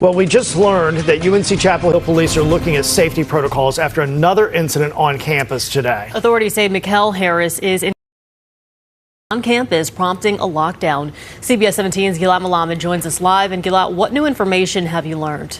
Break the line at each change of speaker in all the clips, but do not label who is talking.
Well, we just learned that UNC-Chapel Hill police are looking at safety protocols after another incident on campus today.
Authorities say Chancellor Harris is on campus, prompting a lockdown. CBS 17's Gilad Malamed joins us live. And Gilad, what new information have you learned?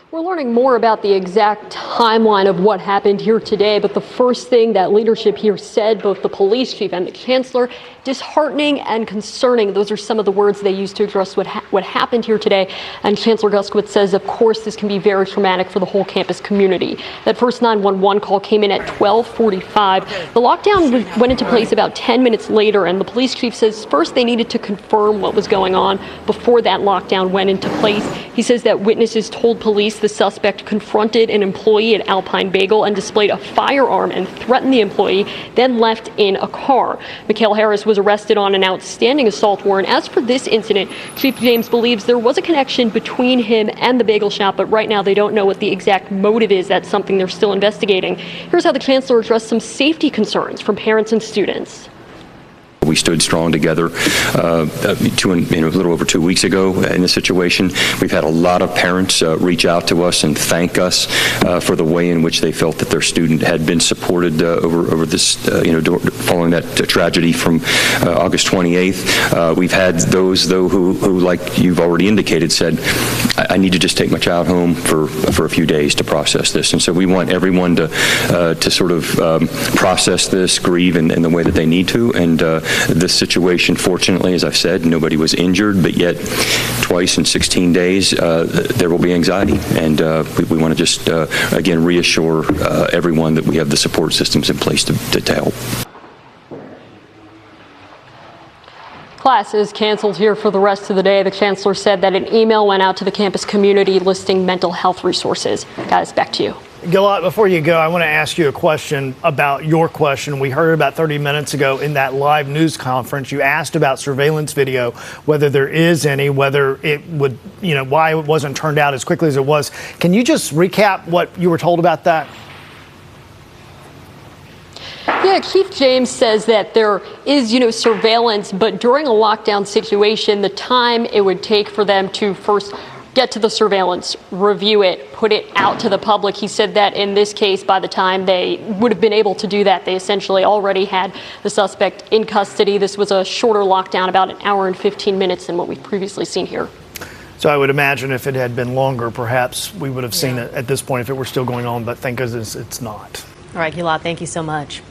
We're learning more about the exact timeline of what happened here today, but the first thing that leadership here said, both the police chief and the chancellor, disheartening and concerning. Those are some of the words they used to address what happened here today. And Chancellor Guskowitz says, of course, this can be very traumatic for the whole campus community. That first 911 call came in at 12:45. The lockdown went into place about 10 minutes later, and the police chief says first they needed to confirm what was going on before that lockdown went into place. He says that witnesses told police the suspect confronted an employee at Alpine Bagel and displayed a firearm and threatened the employee, then left in a car. Chancellor Harris was arrested on an outstanding assault warrant. As for this incident, Chief James believes there was a connection between him and the bagel shop, but right now they don't know what the exact motive is. That's something they're still investigating. Here's how the chancellor addressed some safety concerns from parents and students.
We stood strong together a little over 2 weeks ago in this situation. We've had a lot of parents reach out to us and thank us for the way in which they felt that their student had been supported over this, following that tragedy from August 28th. We've had those, though, who, like you've already indicated, said, I need to just take my child home for a few days to process this. And so we want everyone to sort of process this, grieve in the way that they need to. And this situation, fortunately, as I've said, nobody was injured, but yet twice in 16 days, there will be anxiety. And we want to just, again, reassure everyone that we have the support systems in place to help.
Class is canceled here for the rest of the day. The chancellor said that an email went out to the campus community listing mental health resources. Guys, back to you.
Gilad, before you go, I want to ask you a question about your question. We heard about 30 minutes ago in that live news conference. You asked about surveillance video, whether there is any, whether it would, why it wasn't turned out as quickly as it was. Can you just recap what you were told about that?
Yeah, Chief James says that there is, surveillance, but during a lockdown situation, the time it would take for them to first get to the surveillance, review it, put it out to the public. He said that in this case, by the time they would have been able to do that, they essentially already had the suspect in custody. This was a shorter lockdown, about an hour and 15 minutes than what we've previously seen here.
So I would imagine if it had been longer, perhaps we would have seen it at this point if it were still going on, but thank goodness it's not.
All right, Gilad, thank you so much.